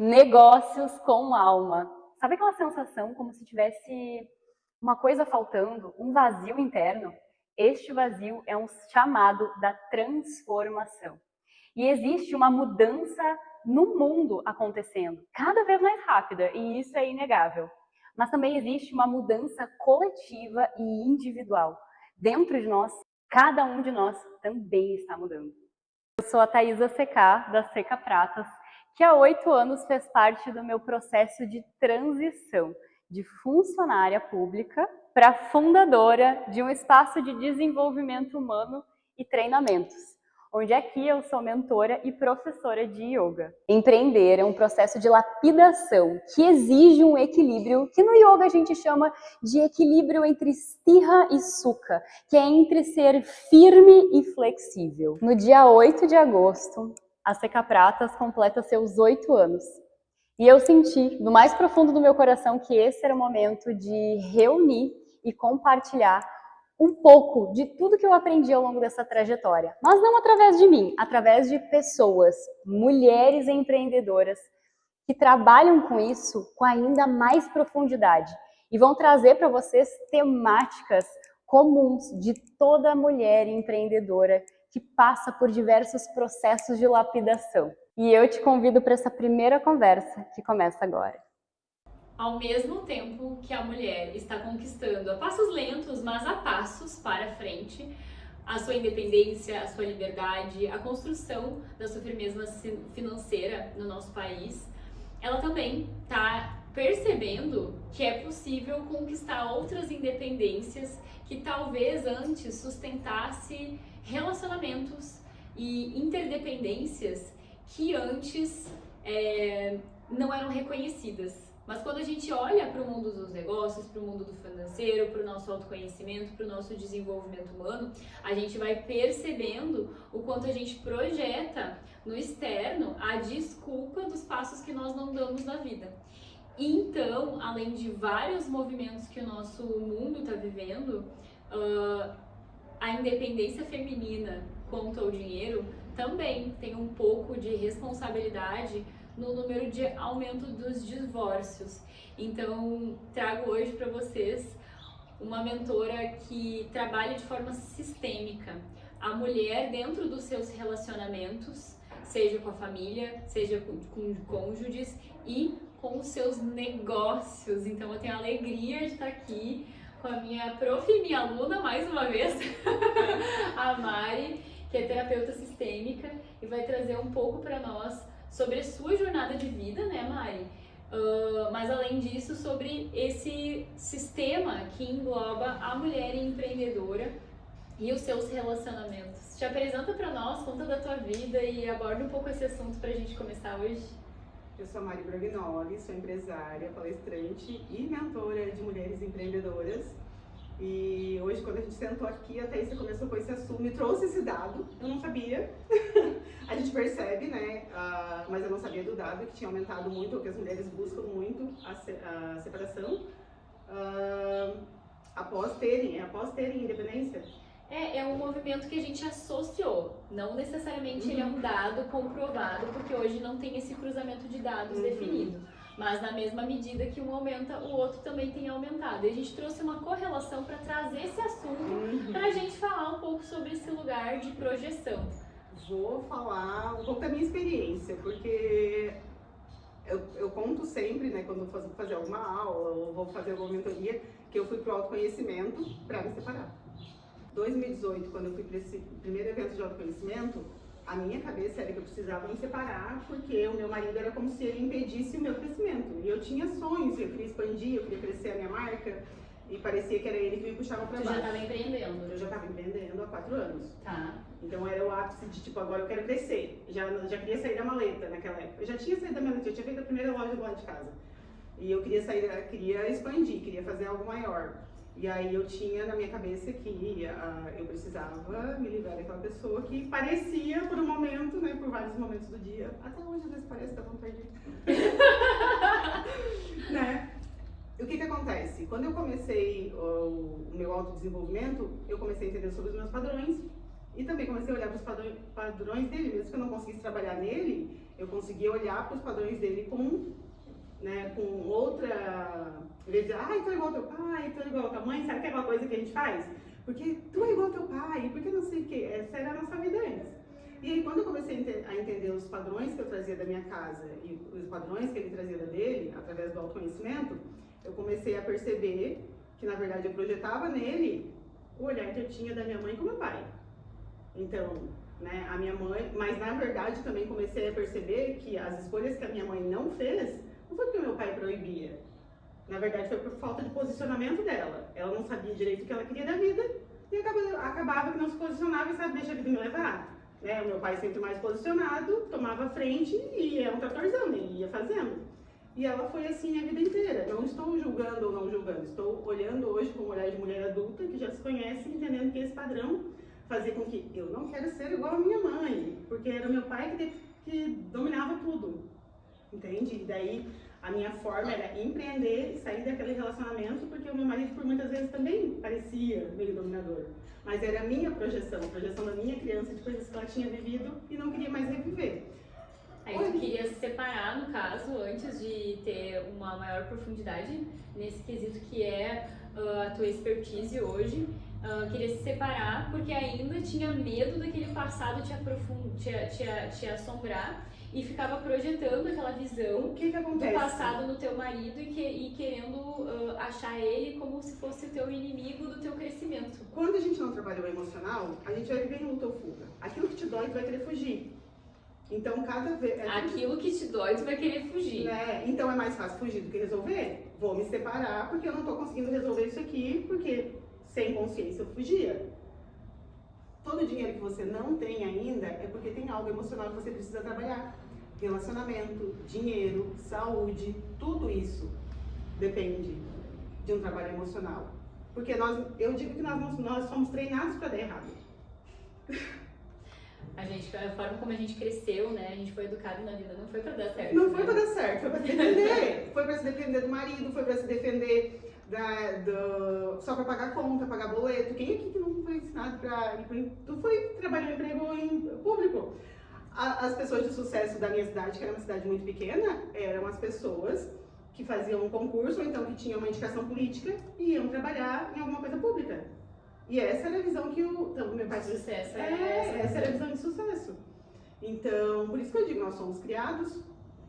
Negócios com alma. Sabe aquela sensação como se tivesse uma coisa faltando, um vazio interno? Este vazio é um chamado da transformação. E existe uma mudança no mundo acontecendo, cada vez mais rápida, e isso é inegável. Mas também existe uma mudança coletiva e individual. Dentro de nós, cada um de nós também está mudando. Eu sou a Thaisa Seca, da Seca Pratas, que há 8 anos fez parte do meu processo de transição de funcionária pública para fundadora de um espaço de desenvolvimento humano e treinamentos, onde aqui eu sou mentora e professora de yoga. Empreender é um processo de lapidação que exige um equilíbrio que no yoga a gente chama de equilíbrio entre sthira e sukha, que é entre ser firme e flexível. No dia 8 de agosto, a Seca Pratas completa seus 8 anos. E eu senti, no mais profundo do meu coração, que esse era o momento de reunir e compartilhar um pouco de tudo que eu aprendi ao longo dessa trajetória. Mas não através de mim, através de pessoas, mulheres empreendedoras, que trabalham com isso com ainda mais profundidade e vão trazer para vocês temáticas comuns de toda mulher empreendedora que passa por diversos processos de lapidação. E eu te convido para essa primeira conversa que começa agora. Ao mesmo tempo que a mulher está conquistando a passos lentos, mas a passos para frente, a sua independência, a sua liberdade, a construção da sua firmeza financeira no nosso país, ela também está percebendo que é possível conquistar outras independências que talvez antes sustentasse relacionamentos e interdependências que antes não eram reconhecidas. Mas quando a gente olha para o mundo dos negócios, para o mundo do financeiro, para o nosso autoconhecimento, para o nosso desenvolvimento humano, a gente vai percebendo o quanto a gente projeta no externo a desculpa dos passos que nós não damos na vida. Então, além de vários movimentos que o nosso mundo está vivendo, a independência feminina quanto ao dinheiro também tem um pouco de responsabilidade no número de aumento dos divórcios. Então, trago hoje para vocês uma mentora que trabalha de forma sistêmica a mulher dentro dos seus relacionamentos, seja com a família, seja com cônjuges e com os seus negócios. Então, eu tenho a alegria de estar aqui com a minha prof e minha aluna, mais uma vez, a Mari, que é terapeuta sistêmica e vai trazer um pouco para nós sobre a sua jornada de vida, né, Mari? Mas além disso, sobre esse sistema que engloba a mulher empreendedora e os seus relacionamentos. Te apresenta para nós, conta da tua vida e aborda um pouco esse assunto pra gente começar hoje. Eu sou a Mari Bragnoli, sou empresária, palestrante e mentora de mulheres empreendedoras. E hoje, quando a gente sentou aqui, a Thaisa começou com esse assunto, me trouxe esse dado, eu não sabia. A gente percebe, né, mas eu não sabia do dado, que tinha aumentado muito, ou que as mulheres buscam muito a separação após terem independência. É um movimento que a gente associou, não necessariamente ele é um dado comprovado, porque hoje não tem esse cruzamento de dados definido. Mas na mesma medida que um aumenta, o outro também tem aumentado. E a gente trouxe uma correlação para trazer esse assunto, para a gente falar um pouco sobre esse lugar de projeção. Vou falar um pouco da minha experiência, porque eu conto sempre, né, quando vou fazer alguma aula ou vou fazer alguma mentoria, que eu fui pro autoconhecimento para me separar. 2018, quando eu fui para esse primeiro evento de autoconhecimento, a minha cabeça era que eu precisava me separar porque o meu marido era como se ele impedisse o meu crescimento. E eu tinha sonhos, eu queria expandir, eu queria crescer a minha marca e parecia que era ele que me puxava para baixo. Você já estava empreendendo? Eu já estava empreendendo há 4 anos. Tá. Então era o ápice de tipo, agora eu quero crescer. Já queria sair da maleta naquela época. Eu já tinha saído da maleta, eu tinha feito a primeira loja do lado de casa. E eu queria expandir, queria fazer algo maior. E aí eu tinha na minha cabeça que eu precisava me livrar daquela pessoa que parecia por um momento, né, por vários momentos do dia, até hoje às vezes parece, dá vontade de... né? O que acontece? Quando eu comecei o meu autodesenvolvimento, eu comecei a entender sobre os meus padrões e também comecei a olhar para os padrões dele, mesmo que eu não conseguisse trabalhar nele, eu conseguia olhar para os padrões dele com, né, com outra... Em vez de, tu é igual ao teu pai, tu é igual à tua mãe, sabe que é aquela coisa que a gente faz? Porque tu é igual ao teu pai, porque não sei o quê. Essa era a nossa vida antes. E aí, quando eu comecei a entender os padrões que eu trazia da minha casa e os padrões que ele trazia da dele, através do autoconhecimento, eu comecei a perceber que, na verdade, eu projetava nele o olhar que eu tinha da minha mãe com meu pai. Então, né, a minha mãe... Mas, na verdade, também comecei a perceber que as escolhas que a minha mãe não fez, não foi porque meu pai proibia. Na verdade, foi por falta de posicionamento dela. Ela não sabia direito o que ela queria da vida e acabava que não se posicionava e sabe, deixa a vida me levar. Né? O meu pai sempre mais posicionado, tomava frente e era um tratorzão, ele ia fazendo. E ela foi assim a vida inteira. Não estou julgando ou não julgando, estou olhando hoje com o olhar de mulher adulta que já se conhece, entendendo que esse padrão fazia com que eu não quero ser igual a minha mãe, porque era o meu pai que dominava tudo. Entende? E daí a minha forma era empreender e sair daquele relacionamento, porque o meu marido por muitas vezes também parecia meio dominador. Mas era a minha projeção, a projeção da minha criança de coisas que ela tinha vivido e não queria mais reviver. Aí tu queria se separar, no caso, antes de ter uma maior profundidade nesse quesito que é a tua expertise hoje. Queria se separar porque ainda tinha medo daquele passado te assombrar e ficava projetando aquela visão O que do passado no teu marido e querendo achar ele como se fosse o teu inimigo do teu crescimento. Quando a gente não trabalha o emocional, a gente vai viver em luta ou fuga. Aquilo que te dói, tu vai querer fugir. Então, cada vez... Aquilo que te dói, tu vai querer fugir. Né? Então, é mais fácil fugir do que resolver. Vou me separar porque eu não estou conseguindo resolver isso aqui, porque sem consciência eu fugia. Todo dinheiro que você não tem ainda é porque tem algo emocional que você precisa trabalhar. Relacionamento, dinheiro, saúde, tudo isso depende de um trabalho emocional. Porque eu digo que nós somos treinados para dar errado. A forma como a gente cresceu, né? A gente foi educado na vida, não foi pra dar certo. Não foi pra dar certo, foi pra se defender. Foi pra se defender do marido, foi pra se defender só pra pagar conta, pagar boleto. Quem aqui que não foi ensinado pra ir tu foi trabalhar em emprego em público? As pessoas de sucesso da minha cidade, que era uma cidade muito pequena, eram as pessoas que faziam um concurso, ou então que tinham uma indicação política e iam trabalhar em alguma coisa pública. E essa era a visão que o meu pai... Sucesso. Essa era a visão de sucesso. Então, por isso que eu digo, nós somos criados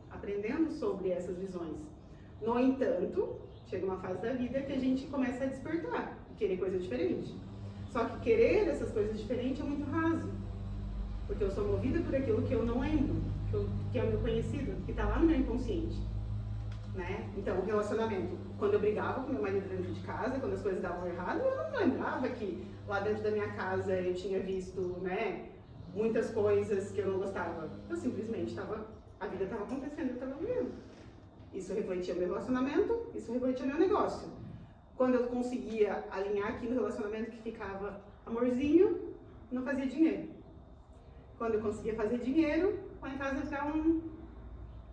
aprendendo sobre essas visões. No entanto, chega uma fase da vida que a gente começa a despertar e querer coisa diferente. Só que querer essas coisas diferentes é muito raso. Porque eu sou movida por aquilo que eu não lembro, que é o meu conhecido, que está lá no meu inconsciente. Né? Então, o relacionamento, quando eu brigava com meu marido dentro de casa, quando as coisas davam errado, eu não lembrava que lá dentro da minha casa eu tinha visto, né, muitas coisas que eu não gostava. Eu simplesmente a vida estava acontecendo, eu estava vivendo. Isso refletia meu relacionamento, isso refletia meu negócio. Quando eu conseguia alinhar aqui no relacionamento que ficava amorzinho, não fazia dinheiro. Quando eu conseguia fazer dinheiro, lá em casa ficava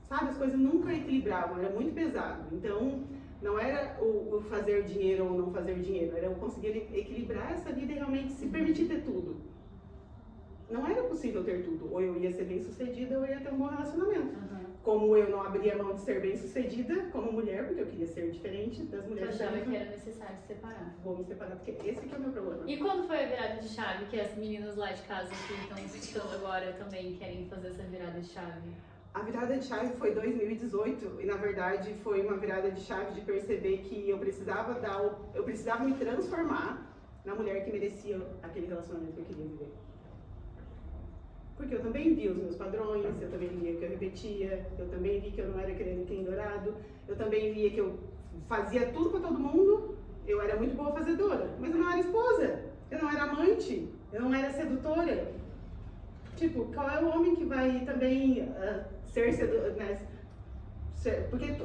sabe, as coisas nunca equilibravam, era muito pesado. Então, não era o fazer dinheiro ou não fazer dinheiro, era eu conseguir equilibrar essa vida e realmente se permitir ter tudo. Não era possível ter tudo, ou eu ia ser bem sucedida ou eu ia ter um bom relacionamento. Como eu não abria mão de ser bem sucedida como mulher, porque eu queria ser diferente das mulheres. Eu achava que era necessário se separar. Vou me separar, porque esse aqui é o meu problema. E quando foi a virada de chave, que as meninas lá de casa que estão escutando agora também querem fazer essa virada de chave? A virada de chave foi 2018 e, na verdade, foi uma virada de chave de perceber que eu precisava me transformar na mulher que merecia aquele relacionamento que eu queria viver. Porque eu também via os meus padrões, eu também via que eu repetia, eu também vi que eu não era querendo quem dourado, eu também via que eu fazia tudo pra todo mundo, eu era muito boa fazedora, mas eu não era esposa, eu não era amante, eu não era sedutora. Tipo, qual é o homem que vai também ser sedutor, né? Porque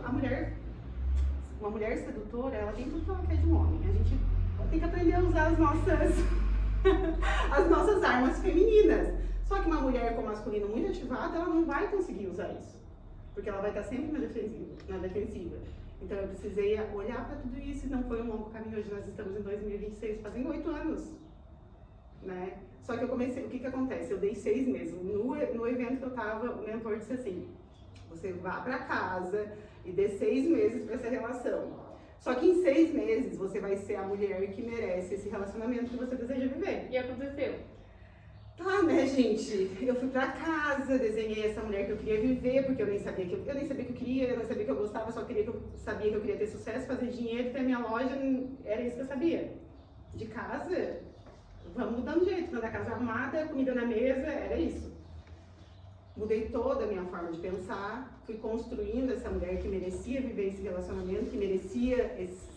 uma mulher sedutora, ela tem tudo que ela quer de um homem. A gente tem que aprender a usar as nossas armas femininas. Só que uma mulher com masculino muito ativado, ela não vai conseguir usar isso. Porque ela vai estar sempre na defensiva. Então eu precisei olhar para tudo isso e não foi um longo caminho. Hoje nós estamos em 2026, fazem 8 anos. né? Só que eu comecei, o que acontece? Eu dei 6 meses. No evento que eu tava, o mentor disse assim, você vá pra casa e dê 6 meses pra essa relação. Só que em 6 meses você vai ser a mulher que merece esse relacionamento que você deseja viver. E aconteceu. Tá, né, gente? Eu fui pra casa, desenhei essa mulher que eu queria viver, porque eu nem sabia que eu queria, eu não sabia que eu gostava, só sabia que eu queria ter sucesso, fazer dinheiro, ter minha loja, era isso que eu sabia. De casa, vamos mudando de jeito, quando a casa arrumada, comida na mesa, era isso. Mudei toda a minha forma de pensar, fui construindo essa mulher que merecia viver esse relacionamento, que merecia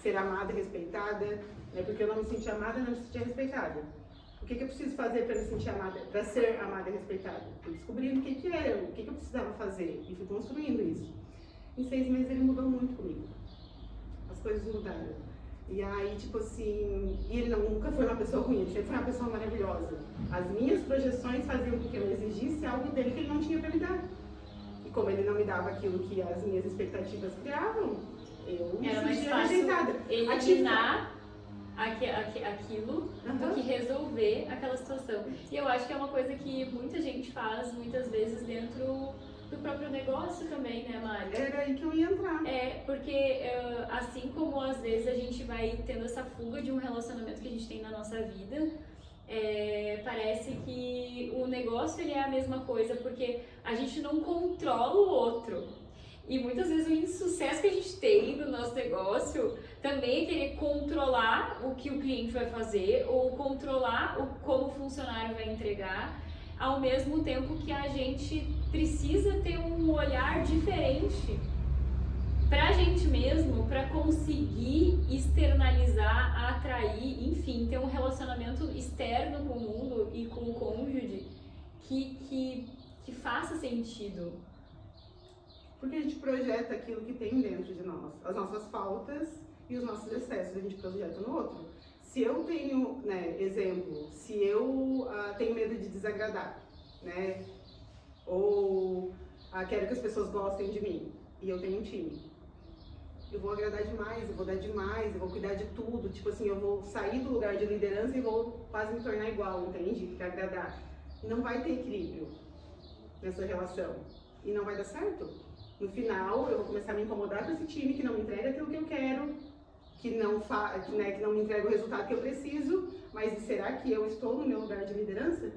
ser amada e respeitada, né? Porque eu não me sentia amada e não me sentia respeitada. O que eu preciso fazer para me sentir amada, para ser amada e respeitada? Fui descobrindo o que era, o que eu precisava fazer e fui construindo isso. Em 6 meses ele mudou muito comigo. As coisas mudaram. E aí, tipo assim, e ele nunca foi uma pessoa ruim, ele sempre foi uma pessoa maravilhosa. As minhas projeções faziam com que eu exigisse algo dele que ele não tinha para me dar. E como ele não me dava aquilo que as minhas expectativas criavam, eu me Era mais sentia fácil rejeitada. eliminar aquilo do que resolver aquela situação. E eu acho que é uma coisa que muita gente faz, muitas vezes, dentro do próprio negócio também, né, Mari? Era aí que eu ia entrar. Porque assim como às vezes a gente vai tendo essa fuga de um relacionamento que a gente tem na nossa vida, parece que o negócio ele é a mesma coisa, porque a gente não controla o outro. E muitas vezes o insucesso que a gente tem no nosso negócio também é querer controlar o que o cliente vai fazer ou controlar como o funcionário vai entregar, ao mesmo tempo que a gente precisa ter um olhar diferente pra gente mesmo, pra conseguir externalizar, atrair, enfim, ter um relacionamento externo com o mundo e com o cônjuge que faça sentido. Porque a gente projeta aquilo que tem dentro de nós, as nossas faltas e os nossos excessos, a gente projeta no outro. Se eu tenho, né, exemplo, se eu tenho medo de desagradar, né, ou quero que as pessoas gostem de mim, e eu tenho um time, eu vou agradar demais, eu vou dar demais, eu vou cuidar de tudo, tipo assim, eu vou sair do lugar de liderança e vou quase me tornar igual, entende? Pra agradar. Não vai ter equilíbrio nessa relação, e não vai dar certo. No final, eu vou começar a me incomodar com esse time que não me entrega aquilo que eu quero, que não me entrega o resultado que eu preciso, mas será que eu estou no meu lugar de liderança?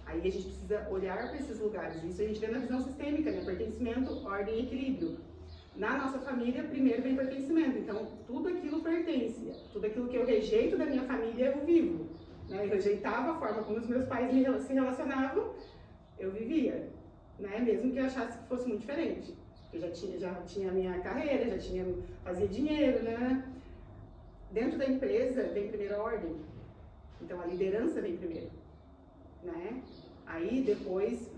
Aí a gente precisa olhar para esses lugares. Isso a gente vê na visão sistêmica, né? Pertencimento, ordem e equilíbrio. Na nossa família, primeiro vem pertencimento. Então, tudo aquilo pertence. Tudo aquilo que eu rejeito da minha família, eu vivo. Né? Eu rejeitava a forma como os meus pais se relacionavam, eu vivia. Né? Mesmo que eu achasse que fosse muito diferente. Eu já tinha a minha carreira, fazia dinheiro, né? Dentro da empresa vem primeiro a ordem. Então, a liderança vem primeiro. Né? Aí depois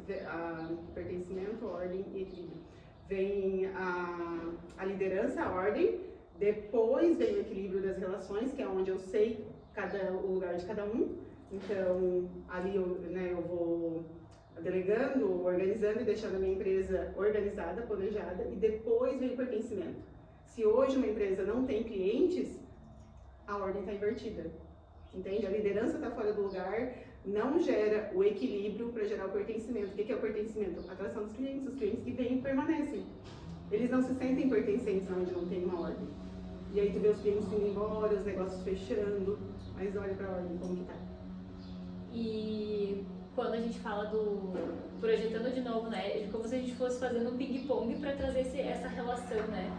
pertencimento, ordem e equilíbrio. Vem a liderança, a ordem, depois vem o equilíbrio das relações, que é onde eu sei o lugar de cada um. Então ali eu vou delegando, organizando e deixando a minha empresa organizada, planejada, e depois vem o pertencimento. Se hoje uma empresa não tem clientes, a ordem está invertida. Entende? A liderança está fora do lugar, não gera o equilíbrio para gerar o pertencimento. O que é o pertencimento? A atração dos clientes. Os clientes que vêm permanecem. Eles não se sentem pertencentes onde não tem uma ordem. E aí tu vê os clientes indo embora, os negócios fechando, mas olha para a ordem como que tá. E quando a gente fala projetando de novo, né, de como se a gente fosse fazendo um ping-pong para trazer essa relação, né?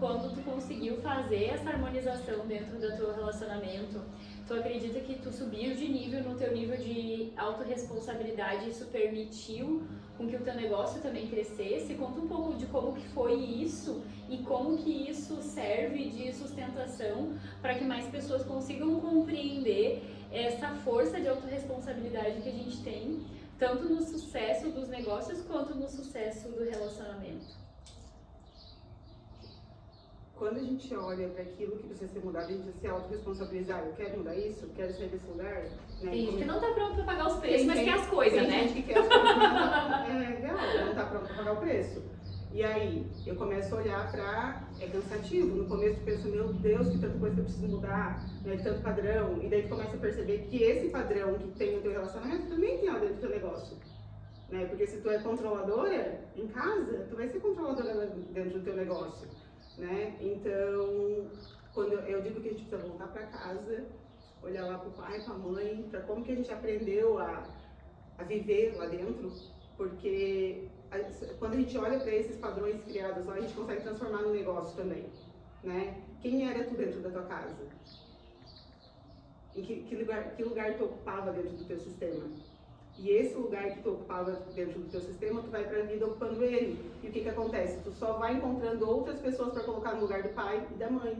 Quando tu conseguiu fazer essa harmonização dentro do teu relacionamento, tu acredita que tu subiu de nível no teu nível de autorresponsabilidade e isso permitiu com que o teu negócio também crescesse? Conta um pouco de como que foi isso e como que isso serve de sustentação para que mais pessoas consigam compreender essa força de autorresponsabilidade que a gente tem, tanto no sucesso dos negócios quanto no sucesso do relacionamento. Quando a gente olha para aquilo que precisa ser mudado, a gente precisa se autorresponsabilizar. Eu quero mudar isso, eu quero sair desse lugar. Né? Tem gente que não tá pronto para pagar os preços, mas quer as coisas, né? Tem gente que quer as coisas, mas é real, não tá pronto para pagar o preço. E aí, eu começo a olhar é cansativo. No começo, tu pensa, meu Deus, que tanta coisa que eu preciso mudar, né, que tanto padrão. E daí, tu começa a perceber que esse padrão que tem no teu relacionamento também tem lá dentro do teu negócio. Né? Porque se tu é controladora em casa, tu vai ser controladora dentro do teu negócio. Né? Então, quando eu digo que a gente precisa voltar para casa, olhar lá pro pai, pra mãe, para como que a gente aprendeu a viver lá dentro, porque quando a gente olha para esses padrões criados lá, a gente consegue transformar no negócio também, né? Quem era tu dentro da tua casa? Em que lugar tu ocupava dentro do teu sistema? E esse lugar que tu ocupava dentro do teu sistema, tu vai para a vida ocupando ele. E o que acontece? Tu só vai encontrando outras pessoas para colocar no lugar do pai e da mãe,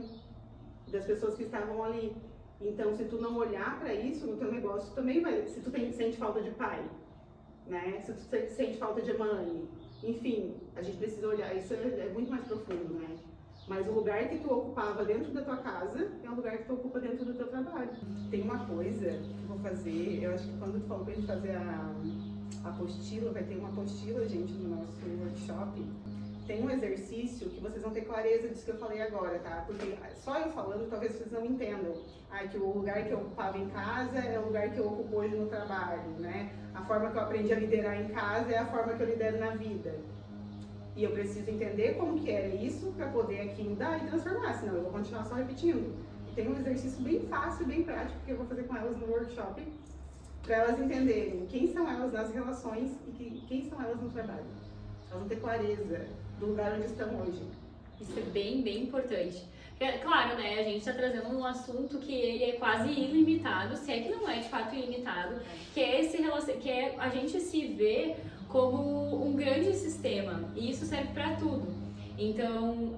das pessoas que estavam ali. Então, se tu não olhar para isso no teu negócio, também vai. Se tu sente falta de pai, né? Se tu sente falta de mãe, enfim, a gente precisa olhar. Isso é muito mais profundo, né? Mas o lugar que tu ocupava dentro da tua casa é o lugar que tu ocupa dentro do teu trabalho. Tem uma coisa que eu vou fazer, eu acho que quando tu falou pra gente fazer a apostila, vai ter uma apostila, gente, no nosso workshop. Tem um exercício que vocês vão ter clareza disso que eu falei agora, tá? Porque só eu falando, talvez vocês não entendam. Que o lugar que eu ocupava em casa é o lugar que eu ocupo hoje no trabalho, né? A forma que eu aprendi a liderar em casa é a forma que eu lidero na vida. E eu preciso entender como que era isso para poder aqui mudar e transformar, senão eu vou continuar só repetindo. E tem um exercício bem fácil, bem prático, que eu vou fazer com elas no workshop, para elas entenderem quem são elas nas relações e quem são elas no trabalho. Elas vão ter clareza do lugar onde estão hoje. Isso é bem, bem importante. Claro, né, a gente está trazendo um assunto que ele é quase ilimitado, se é que não é de fato ilimitado, que é a gente se ver como um grande sistema, e isso serve para tudo. Então,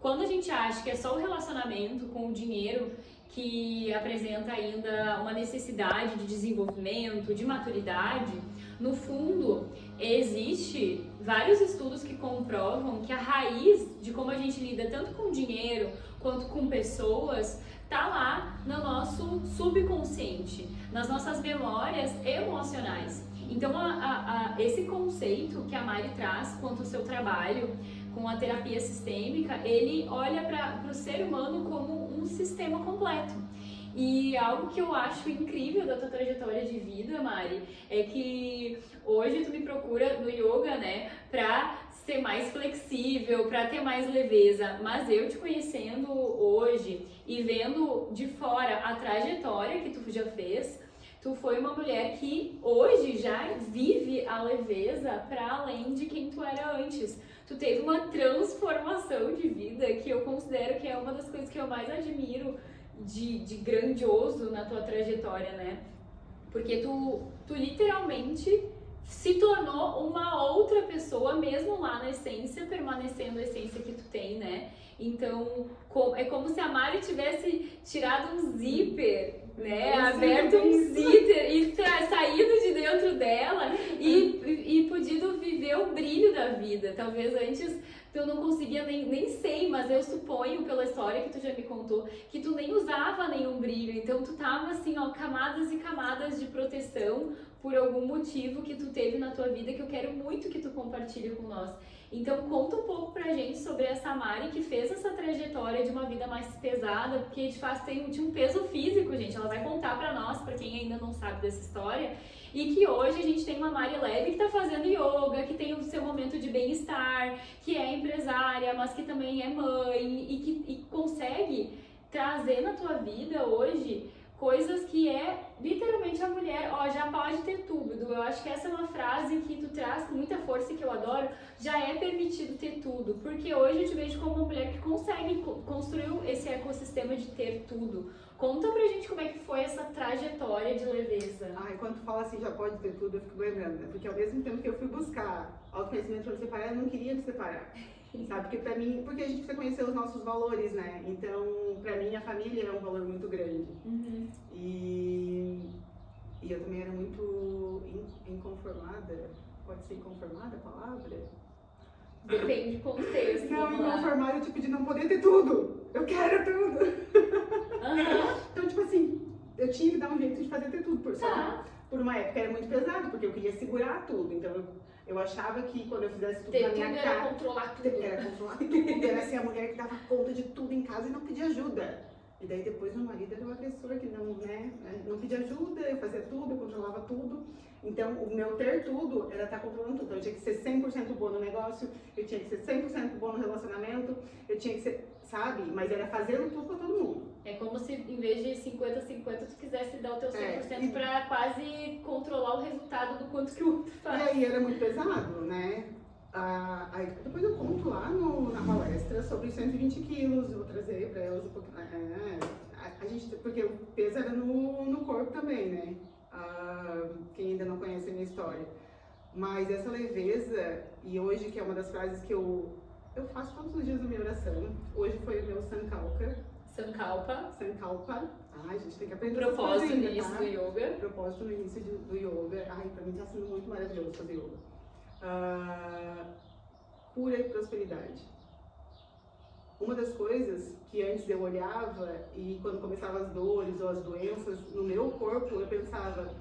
quando a gente acha que é só o relacionamento com o dinheiro que apresenta ainda uma necessidade de desenvolvimento, de maturidade, no fundo, existe vários estudos que comprovam que a raiz de como a gente lida tanto com dinheiro quanto com pessoas tá lá no nosso subconsciente, nas nossas memórias emocionais. Então, esse conceito que a Mari traz quanto ao seu trabalho com a terapia sistêmica, ele olha para o ser humano como um sistema completo. E algo que eu acho incrível da tua trajetória de vida, Mari, é que hoje tu me procura no yoga, né, pra ser mais flexível, pra ter mais leveza. Mas eu te conhecendo hoje e vendo de fora a trajetória que tu já fez, tu foi uma mulher que hoje já vive a leveza para além de quem tu era antes. Tu teve uma transformação de vida que eu considero que é uma das coisas que eu mais admiro de grandioso na tua trajetória, né? Porque tu literalmente se tornou uma outra pessoa, mesmo lá na essência, permanecendo a essência que tu tem, né? Então, é como se a Mari tivesse tirado um zíper, né? Aberto um zíper e saído de dentro dela e podido viver o brilho da vida. Talvez antes tu não conseguia, nem sei, mas eu suponho pela história que tu já me contou, que tu nem usava nenhum brilho. Então tu tava assim, ó, camadas e camadas de proteção por algum motivo que tu teve na tua vida que eu quero muito que tu compartilhe com nós. Então conta um pouco pra gente sobre essa Mari que fez essa trajetória de uma vida mais pesada, porque de fato tinha um peso físico, gente. Ela vai contar pra nós, pra quem ainda não sabe dessa história, e que hoje a gente tem uma Mari leve que tá fazendo yoga, que tem o seu momento de bem-estar, que é empresária, mas que também é mãe e consegue trazer na tua vida hoje coisas que é literalmente a mulher, ó, já pode ter tudo. Eu acho que essa é uma frase que tu traz com muita força e que eu adoro, já é permitido ter tudo, porque hoje eu te vejo como uma mulher que consegue construir esse ecossistema de ter tudo. Conta pra gente como é que foi essa trajetória de leveza. Ai, quando tu fala assim, já pode ter tudo, eu fico lembrando, né? Porque ao mesmo tempo que eu fui buscar autoconhecimento pra me separar, eu não queria me separar. Sabe? Porque pra mim, porque a gente precisa conhecer os nossos valores, né? Então, pra mim, a família é um valor muito grande. Uhum. E eu também era muito inconformada. Pode ser inconformada a palavra? Depende do contexto. Não, inconformada, tipo, de não poder ter tudo. Eu quero tudo. Uhum. Então, tipo assim, eu tinha que dar um jeito de fazer ter tudo. por uma época era muito pesado, porque eu queria segurar tudo. Então eu achava que quando eu fizesse tudo Ter na tudo minha era casa, controlar tudo. era controlar tudo, era ser a mulher que dava conta de tudo em casa e não pedia ajuda. E daí depois meu marido era o agressor que não, né, não pedia ajuda, eu fazia tudo, eu controlava tudo. Então o meu ter tudo era estar controlando tudo. Então, eu tinha que ser 100% boa no negócio, eu tinha que ser 100% boa no relacionamento, eu tinha que ser, sabe? Mas era fazendo tudo pra todo mundo. É como se em vez de 50-50 tu quisesse dar o teu 100% pra quase controlar o resultado do quanto que o outro faz. E aí era muito pesado, né? Aí depois eu conto lá na palestra sobre os 120 quilos, eu vou trazer pra elas um pouquinho. A gente, porque o peso era no corpo também, né? Quem ainda não conhece a minha história. Mas essa leveza, e hoje que é uma das frases que eu faço todos os dias na minha oração, hoje foi o meu Sankalpa. Sankalpa. Ai, a gente tem que aprender. Propósito no início do yoga. Propósito no início do yoga. Ai, pra mim tá sendo muito maravilhoso fazer yoga. Cura e prosperidade. Uma das coisas que antes eu olhava e quando começavam as dores ou as doenças no meu corpo, eu pensava,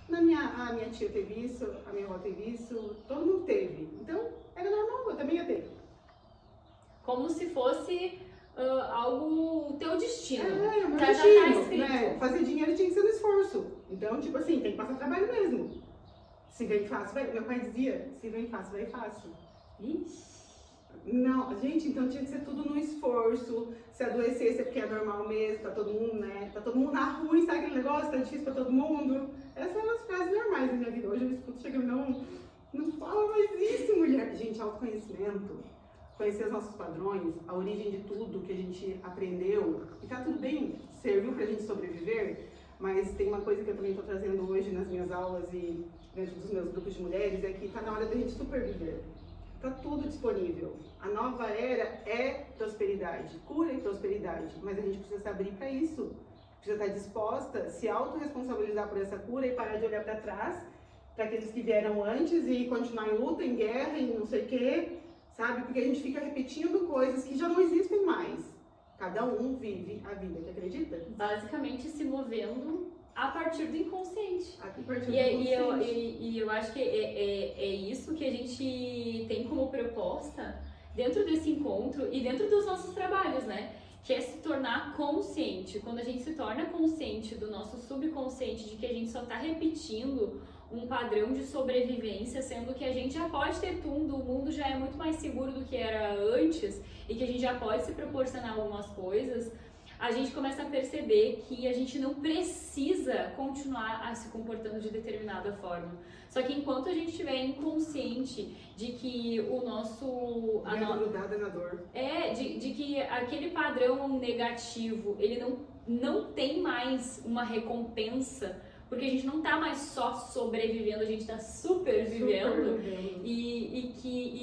a minha tia teve isso, a minha avó teve isso, todo mundo teve. Então, era normal, eu também ia ter. Como se fosse algo, o teu destino. O meu já destino, tá escrito. né? Fazer dinheiro tinha que ser um esforço. Então, tipo assim, tem que passar trabalho mesmo. Se vem fácil, vai. Meu pai dizia, se vem fácil, vai fácil. Ixi. Não, gente, então tinha que ser tudo no esforço. Se adoecesse é porque é normal mesmo, tá todo mundo, né? Tá todo mundo na rua, sabe aquele negócio? Tá difícil pra todo mundo. Essas são as frases normais da minha vida. Hoje eu escuto chegando, não fala mais isso, mulher. Gente, autoconhecimento, conhecer os nossos padrões, a origem de tudo que a gente aprendeu. E tá tudo bem, serviu pra gente sobreviver, mas tem uma coisa que eu também tô trazendo hoje nas minhas aulas e dentro dos meus grupos de mulheres, é que tá na hora da gente superviver. Tá tudo disponível. A nova era é prosperidade, cura e prosperidade, mas a gente precisa se abrir para isso. Precisa estar disposta, se autorresponsabilizar por essa cura e parar de olhar para trás, para aqueles que vieram antes e continuar em luta, em guerra, em não sei o quê, sabe? Porque a gente fica repetindo coisas que já não existem mais. Cada um vive a vida que acredita. Basicamente se movendo a partir do inconsciente. E eu acho que é isso que a gente tem como proposta dentro desse encontro e dentro dos nossos trabalhos, né? Que é se tornar consciente. Quando a gente se torna consciente do nosso subconsciente, de que a gente só está repetindo um padrão de sobrevivência, sendo que a gente já pode ter tudo, o mundo já é muito mais seguro do que era antes e que a gente já pode se proporcionar algumas coisas, a gente começa a perceber que a gente não precisa continuar se comportando de determinada forma. Só que enquanto a gente estiver inconsciente de que o nosso... grudada na dor. De que aquele padrão negativo, ele não tem mais uma recompensa, porque a gente não tá mais só sobrevivendo, a gente tá supervivendo. E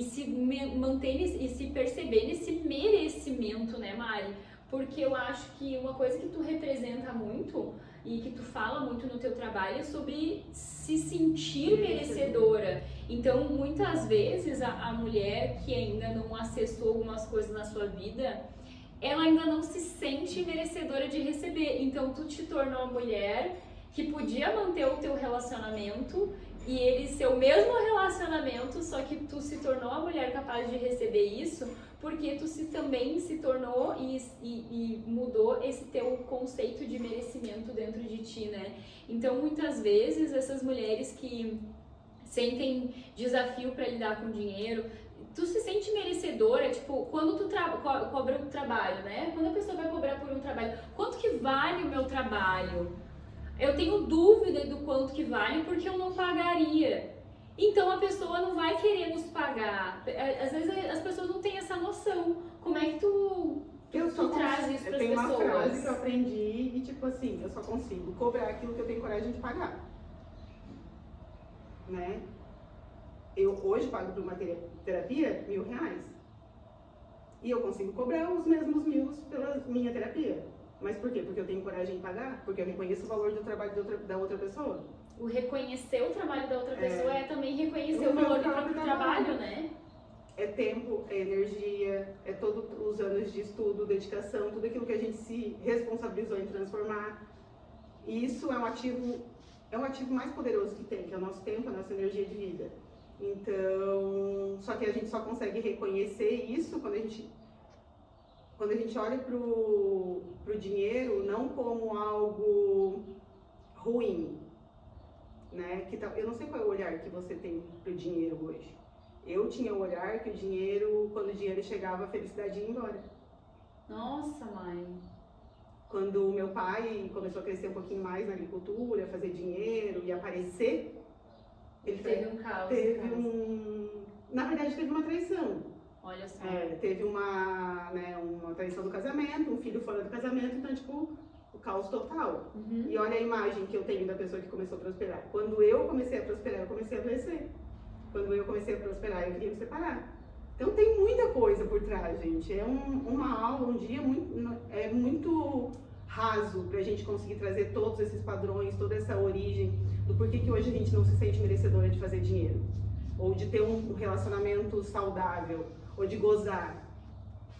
se manter e se perceber nesse merecimento, né, Mari? Porque eu acho que uma coisa que tu representa muito e que tu fala muito no teu trabalho é sobre se sentir merecedora. Então, muitas vezes, a mulher que ainda não acessou algumas coisas na sua vida, ela ainda não se sente merecedora de receber. Então, tu te tornou uma mulher que podia manter o teu relacionamento e ele ser o mesmo relacionamento, só que tu se tornou a mulher capaz de receber isso, porque tu também se tornou e mudou esse teu conceito de merecimento dentro de ti, né? Então, muitas vezes, essas mulheres que sentem desafio para lidar com dinheiro, tu se sente merecedora, tipo, quando tu cobra um trabalho, né? Quando a pessoa vai cobrar por um trabalho, quanto que vale o meu trabalho? Eu tenho dúvida do quanto que vale porque eu não pagaria. Então a pessoa não vai querer nos pagar. Às vezes as pessoas não têm essa noção. Como é que tu traz isso para as pessoas? Tem uma frase que eu aprendi e tipo assim, eu só consigo cobrar aquilo que eu tenho coragem de pagar. Né? Eu hoje pago por uma terapia R$1.000. E eu consigo cobrar os mesmos 1.000 pela minha terapia. Mas por quê? Porque eu tenho coragem de pagar? Porque eu reconheço o valor do trabalho da outra pessoa? O reconhecer o trabalho da outra pessoa é também reconhecer o valor do próprio trabalho, né? É tempo, é energia, é todos os anos de estudo, dedicação, tudo aquilo que a gente se responsabilizou em transformar. E isso é um ativo é o ativo mais poderoso que tem, que é o nosso tempo, a nossa energia de vida. Então, só que a gente só consegue reconhecer isso quando a gente olha pro dinheiro não como algo ruim, né? Eu não sei qual é o olhar que você tem pro dinheiro hoje. Eu tinha o olhar que o dinheiro, quando o dinheiro chegava, a felicidade ia embora. Nossa, mãe. Quando o meu pai começou a crescer um pouquinho mais na agricultura, fazer dinheiro e aparecer, ele Teve um caos. na verdade, teve uma traição. Olha só. Teve uma traição do casamento, um filho fora do casamento, então, tipo, o caos total. Uhum. E olha a imagem que eu tenho da pessoa que começou a prosperar. Quando eu comecei a prosperar, eu comecei a adoecer. Quando eu comecei a prosperar, eu queria me separar. Então tem muita coisa por trás, gente. É uma aula, um dia muito raso pra gente conseguir trazer todos esses padrões, toda essa origem do porquê que hoje a gente não se sente merecedora de fazer dinheiro. Ou de ter um relacionamento saudável, ou de gozar.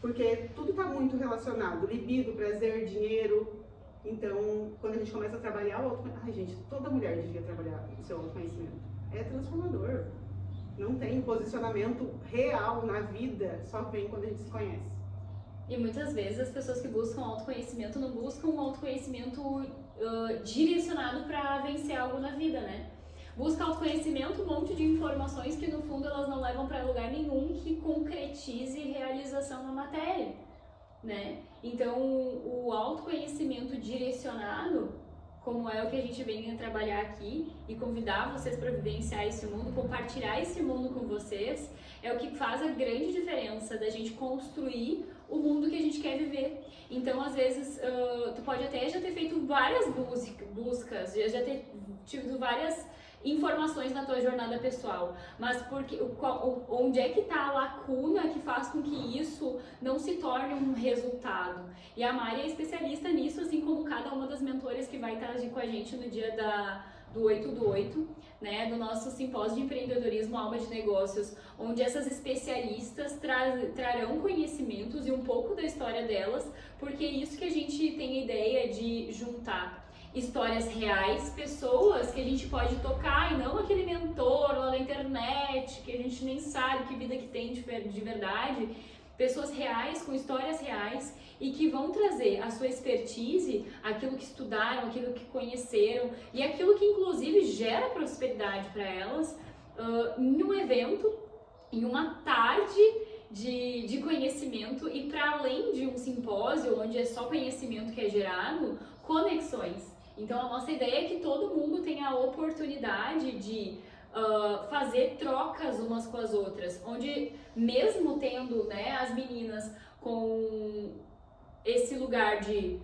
Porque tudo tá muito relacionado. Libido, prazer, dinheiro. Então, quando a gente começa a trabalhar o autoconhecimento... Ai, gente, toda mulher devia trabalhar o seu autoconhecimento. É transformador. Não tem posicionamento real na vida, só vem quando a gente se conhece. E muitas vezes as pessoas que buscam autoconhecimento não buscam um autoconhecimento direcionado para vencer algo na vida, né? Busca autoconhecimento, um monte de informações que no fundo elas não levam para lugar nenhum que concretize realização na matéria, né? Então o autoconhecimento direcionado, como é o que a gente vem trabalhar aqui e convidar vocês para vivenciar esse mundo, compartilhar esse mundo com vocês, é o que faz a grande diferença da gente construir o mundo que a gente quer viver. Então, às vezes, tu pode até já ter feito várias buscas, já ter tido várias informações na tua jornada pessoal, mas onde é que está a lacuna que faz com que isso não se torne um resultado? E a Mari é especialista nisso, assim como cada uma das mentoras que vai estar com a gente no dia do 8/8, né, do nosso simpósio de empreendedorismo Alma de Negócios, onde essas especialistas trarão conhecimentos e um pouco da história delas, porque é isso que a gente tem a ideia de juntar. Histórias reais, pessoas que a gente pode tocar e não aquele mentor lá na internet que a gente nem sabe que vida que tem de verdade. Pessoas reais, com histórias reais e que vão trazer a sua expertise, aquilo que estudaram, aquilo que conheceram e aquilo que inclusive gera prosperidade para elas em um evento, em uma tarde de conhecimento e para além de um simpósio onde é só conhecimento que é gerado, conexões. Então a nossa ideia é que todo mundo tenha a oportunidade de fazer trocas umas com as outras, onde mesmo tendo, né, as meninas com esse lugar de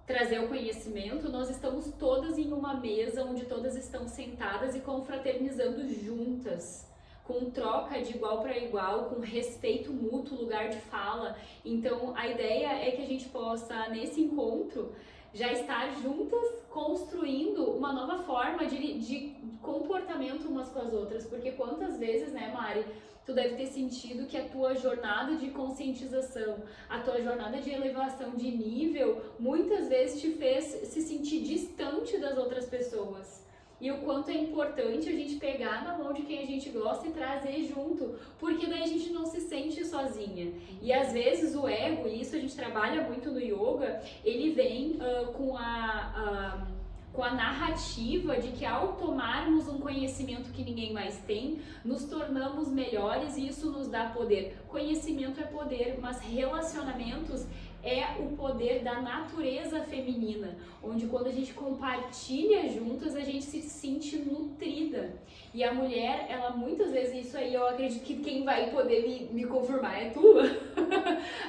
trazer o conhecimento, nós estamos todas em uma mesa onde todas estão sentadas e confraternizando juntas, com troca de igual para igual, com respeito mútuo, lugar de fala. Então a ideia é que a gente possa, nesse encontro, já estar juntas construindo uma nova forma de comportamento umas com as outras, porque quantas vezes, né, Mari, tu deve ter sentido que a tua jornada de conscientização, a tua jornada de elevação de nível, muitas vezes te fez se sentir distante das outras pessoas. E o quanto é importante a gente pegar na mão de quem a gente gosta e trazer junto, porque daí a gente não se sente sozinha. E às vezes o ego, e isso a gente trabalha muito no yoga, ele vem com a narrativa de que ao tomarmos um conhecimento que ninguém mais tem, nos tornamos melhores e isso nos dá poder. Conhecimento é poder, mas relacionamentos é o poder da natureza feminina, onde quando a gente compartilha juntas, a gente se sente nutrida. E a mulher, ela muitas vezes, isso aí eu acredito que quem vai poder me confirmar é tu,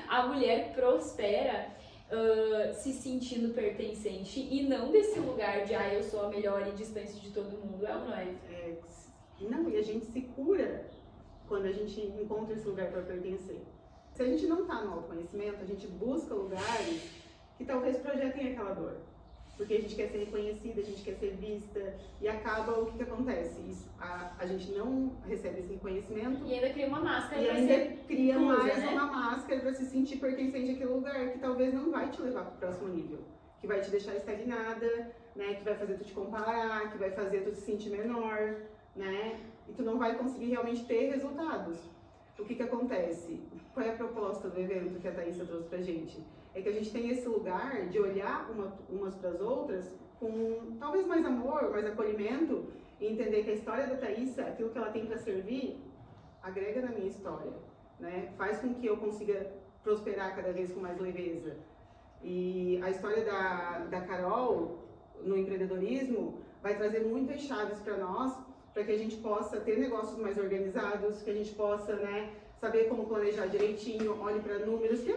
a mulher prospera se sentindo pertencente e não desse lugar de eu sou a melhor e distante de todo mundo, é ou não é? Não, e a gente se cura quando a gente encontra esse lugar para pertencer. Se a gente não está no autoconhecimento, a gente busca lugares que talvez projetem aquela dor. Porque a gente quer ser reconhecida, a gente quer ser vista, e acaba o que acontece? A gente não recebe esse reconhecimento. E ainda cria uma máscara. E ainda cria mais né? uma máscara para se sentir pertencente àquele lugar, que talvez não vai te levar para o próximo nível. Que vai te deixar estagnada, né? Que vai fazer tu te comparar, que vai fazer tu se sentir menor, né? E tu não vai conseguir realmente ter resultados. O que acontece? Qual é a proposta do evento que a Thaísa trouxe pra gente? É que a gente tem esse lugar de olhar umas para as outras com talvez mais amor, mais acolhimento, e entender que a história da Thaísa, aquilo que ela tem para servir, agrega na minha história, né? Faz com que eu consiga prosperar cada vez com mais leveza. E a história da Carol no empreendedorismo vai trazer muitas chaves para nós, para que a gente possa ter negócios mais organizados, que a gente possa, né, saber como planejar direitinho, olhe para números, que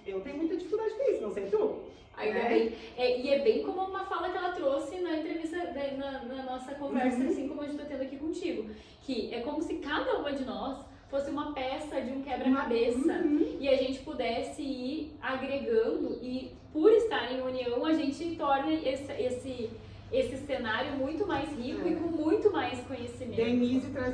eu tenho muita dificuldade com isso, não sei tu. Ainda bem. E é bem como uma fala que ela trouxe na entrevista, na nossa conversa, assim como a gente está tendo aqui contigo. Que é como se cada uma de nós fosse uma peça de um quebra-cabeça e a gente pudesse ir agregando e, por estar em união, a gente torna esse cenário muito mais rico e com muito mais conhecimento. Denise traz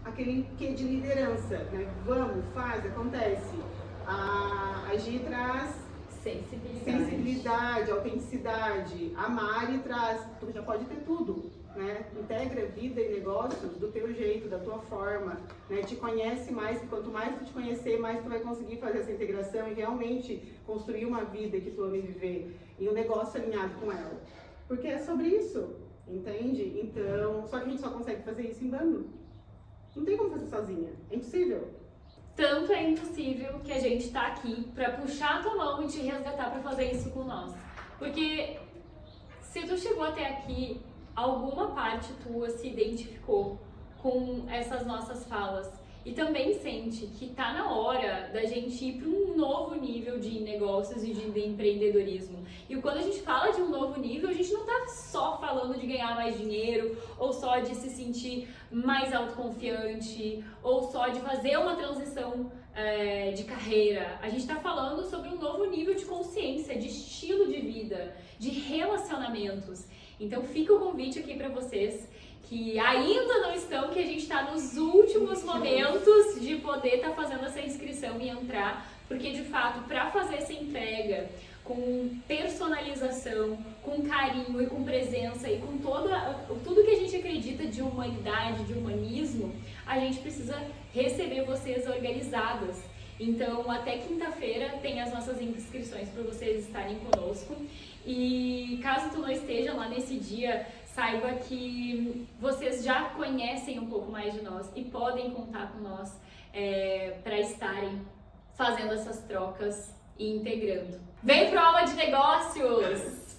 aquele quê de liderança, né? Vamos, faz, acontece. A Gi traz sensibilidade, autenticidade. A Mari traz, tu já pode ter tudo, né? Integra vida e negócios do teu jeito, da tua forma, né? Te conhece mais, e quanto mais tu te conhecer, mais tu vai conseguir fazer essa integração e realmente construir uma vida que tu ama viver e um negócio alinhado com ela. Porque é sobre isso, entende? Então, só que a gente só consegue fazer isso em bando. Não tem como fazer sozinha, é impossível. Tanto é impossível que a gente tá aqui pra puxar a tua mão e te resgatar pra fazer isso com nós. Porque se tu chegou até aqui, alguma parte tua se identificou com essas nossas falas e também sente que tá na hora da gente ir para um novo nível de negócios e de empreendedorismo. E quando a gente fala de um novo nível, a gente não tá só falando de ganhar mais dinheiro, ou só de se sentir mais autoconfiante, ou só de fazer uma transição de carreira. A gente tá falando sobre um novo nível de consciência, de estilo de vida, de relacionamentos. Então fica o convite aqui para vocês que ainda não estão, que a gente está nos últimos momentos de poder estar fazendo essa inscrição e entrar, porque de fato, para fazer essa entrega com personalização, com carinho e com presença e com tudo que a gente acredita de humanidade, de humanismo, a gente precisa receber vocês organizadas. Então, até quinta-feira tem as nossas inscrições para vocês estarem conosco. E caso tu não esteja lá nesse dia, saiba que vocês já conhecem um pouco mais de nós e podem contar com nós para estarem fazendo essas trocas e integrando. Vem pro aula de negócios!